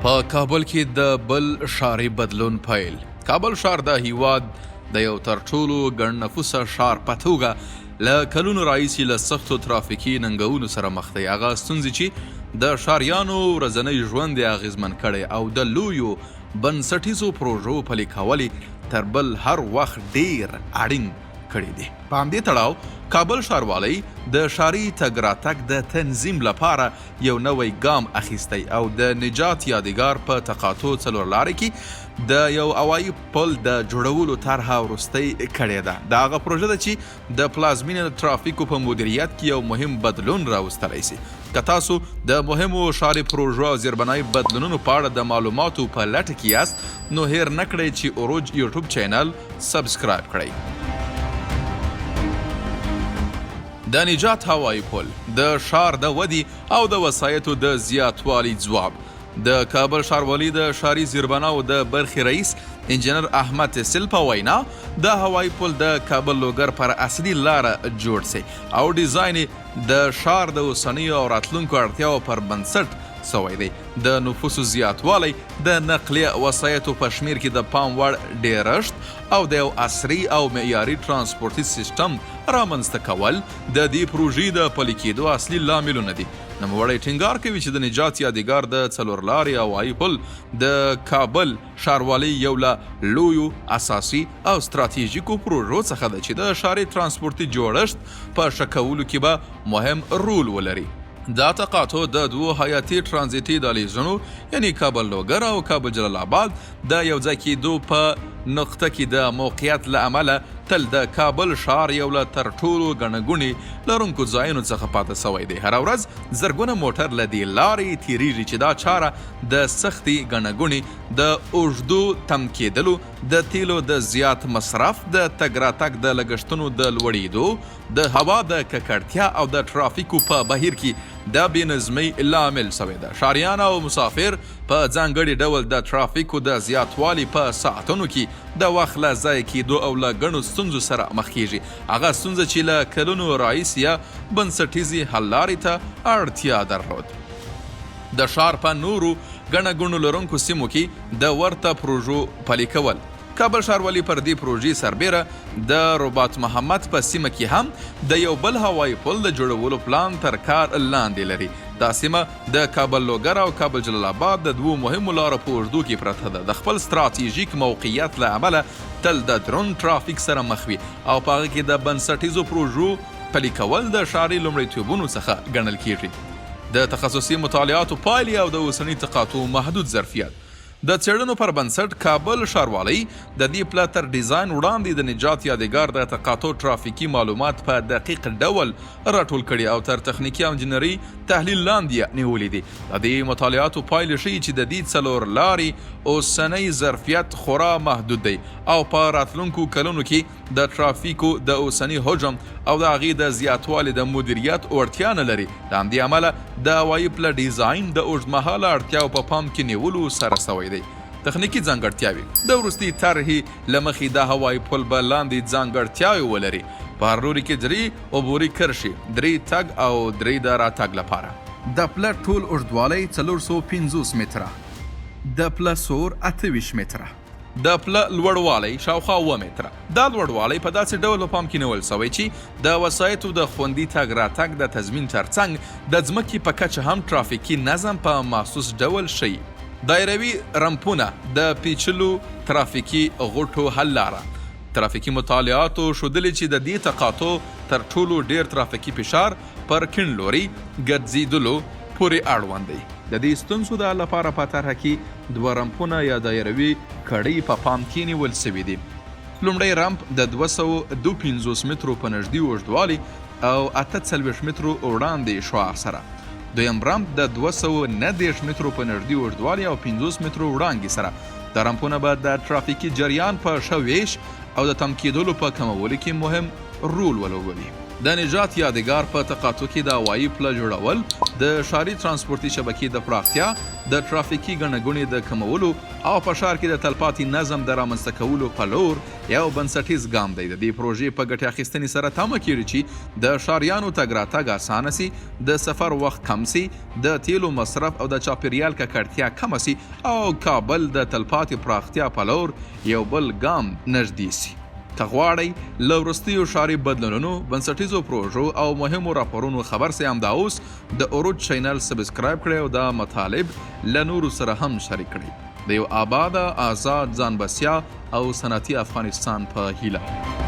په کابل کې د بل ښاري بدلون پیل. کابل ښار د هیواد د یو تر ټولو ګڼ نفوسه ښار په توګه له کلونو راهیسې له سختو ترافیکي ننګونو سره مخ دی. هغه ستونزې چې د ښاریانو ورځنی ژوند یې اغېزمن کړی او د لویو بنسټیزو پروژو پلي کول تر بل هر وخت ډیر اړین کړی دی. په همدې تړاو کابل ښاروالۍ د ښاري تګ راتګ د تنظیم لپاره یو نوی ګام اخیستی او د نجات یادګار په تقاطع څلورلارې کې د یو هوایي پل د جوړولو طرحه وروستۍ کړې ده. دا هغه پروژه ده چې د پلازمېنې د ترافیکو په مدیریت کې یو مهم بدلون راوستلی سي. که تاسو د مهمو ښاري پروژو او زیربنایي بدلونونو په اړه د معلوماتو په لټه کې یاست نو هیر نه کړئ چې اوروج یوټیوب چینل سبسکرایب کړئ. د نجات هوایي پل د ښار د ودې او د وسایطو د زیاتوالي ځواب. د کابل ښاروالۍ د ښاري زیربناو د برخې رئیس انجینر احمد سیل په وینا د هوایي پل د کابل لوګر پر اصلي لاره جوړ سي او ډیزاین د ښار د اوسنیو او راتلونکو اړتیاو پر بنسټ سوی دی. د نفوسو زیاتوالی د نقلیه وسایطو په شمیر کې د پام وړ ډیرښت او د یو عصري او معیاري ترانسپورټي سیستم رامنځته کول د دې پروژې د پلي کېدو اصلي لاملونه دي. نوموړی ټینګار کوي چې د نجات یادګار د څلورلارې هوایي پل د کابل ښاروالۍ یو له لویو اساسي او ستراتیژیکو پروژو څخه ده چې د ښاري ترانسپورټي جوړښت په ښه کولو کې به مهم رول ولري. دا تقاطع د دوو حیاتي ترانزیتي دهلیزونو یعنی کابل لوګر او کابل جلال آباد د یو ځای کېدو په نقطه کې د موقعیت له امله تل د کابل ښار یو له تر ټولو ګڼه ګوڼې لرونکو ځایونو څخه پاتې سوی دی. هره ورځ زرګونه موټر له دې لارې تیریږي چې دا چاره د سختې ګڼه ګوڼې د اوږدو تم کېدلو د تیلو د زیات مصرف د تګ راتګ د لګښتونو د لوړېدو د هوا د ککړتیا او د ترافیکو په بهیر کې د بېنظمۍ لامل سوی ده. ښاریان او مسافر په ځانګړي ډول د ترافیکو د زیاتوالي په ساعتونو کې د وخت له ضایع کېدو او له ګڼو ستونزو سره مخ کېږي. هغه ستونزه چې له کلونو راهیسې یې بنسټیزې حل لارې ته اړتیا درلود. د ښار په نورو ګڼه ګوڼو لرونکو سیمو کې د ورته پروژو پلي کول. کابل ښاروالۍ پر دې پروژې سربیره د رباط محمد په سیمه کې هم د یو بل هوایي پل د جوړولو پلان تر کار لاندې لري. دا سیمه د کابل لوګر او کابل جلال آباد د دوو مهمو لارو په اوږدو کې پرته ده. د خپل ستراتیژیک موقعیت له امله تل د دروند ترافیک سره مخ وي او په هغه کې د بنسټیزو پروژو پلي کول د ښاري لومړیتوبونو څخه ګڼل کیږي. د تخصصي مطالعاتو پایلې او د اوسني تقاطع محدود ظرفیت. د څېړنو پر بنسټ کابل ښاروالۍ د دې پله تر ډیزاین وړاندې د نجات یادګار د تقاطع ترافیکي معلومات په دقیق ډول راټول کړي او تر تخنیکي او انجینري تحلیل لاندې نیولي دي. د دې مطالعاتو پایلې ښیي چې د دې څلورلارې اوسنی ظرفیت خورا محدود دی او په راتلونکو کلونو کې د ترافیکو د اوسني حجم او د هغې د زیاتوالي د مدیریت وړتیا نه لري. د همدې امله د هوایي پله ډیزاین د اوږدمهاله اړتیاو په پام کې نیولو سره سوی دی. تخنیکي ځانګړتیاوې د وروستۍ طرحې له مخې د هوایي پل به لاندې ځانګړتیاوې ولري. په هر لوري کې 3 عبوري کرښې، 3 تګ او 3 د راتګ لپاره. د پله ټول اوږدوالی 450 متره، د پله سور 28 متره، د پله لوړوالی شاوخوا 7 متره. دا لوړوالی په داسې ډول په پام کې نیول سوی چې د وسایطو د خوندي تګ راتګ د تضمین ترڅنګ د ځمکې په کچه هم ترافیکي نظم په محسوس ډول شي. دایروي رمپونه د پیچلو ترافیکي غوټو حل لاره. ترافیکي مطالعاتو ښودلي چې د دې تقاطع تر ټولو ډیر ترافیکي فشار پر کیڼ لوري ګرځېدلو پورې اړوند دی. د دې ستونزو د حل لپاره په طرحه کې 2 رمپونه یا دایروي کړۍ په پام کې نیول سوي دي. لومړی رمپ د 252 مترو په نږدې اوږدوالي او 48 مترو وړاندې شعاع سره. دویم رمپ د 290 مترو په نږدې اوږدوالي او 50 مترو وړانګې سره. دا رمپونه به د ترافیکي جریان په ښه ویش او د تم کېدلو په کمولو کې مهم رول ولوبوي. د نجات یادګار په تقاطع کې د هوایي پله جوړول د ښاري ترانسپورټي شبکې د پراختیا، د ترافیکي ګڼه ګوڼې د کمولو او په ښار کې د تلپاتې نظم د رامنځته کولو په لور یو بنسټیز ګام دی. د دې پروژې په ګټې اخیستنې سره تمه کیږي چې د ښاریانو تګ راتګ اسانه سي، د سفر وخت کم سي، د تیلو مصرف او د چاپیریال ککړتیا کمه سي او کابل د تلپاتې پراختیا په لور یو بل ګام نږدې سي. که غواړئ له وروستیو ښاري بدلونونو، بنسټیزو پروژو او مهمو راپورونو خبر سئ، همدا اوس د عروج چینل سبسکرایب کړئ او دا مطالب له نورو سره هم شریک کړئ. د یو آباده، آزاد، ځان بسیا او صنعتي افغانستان په هیله.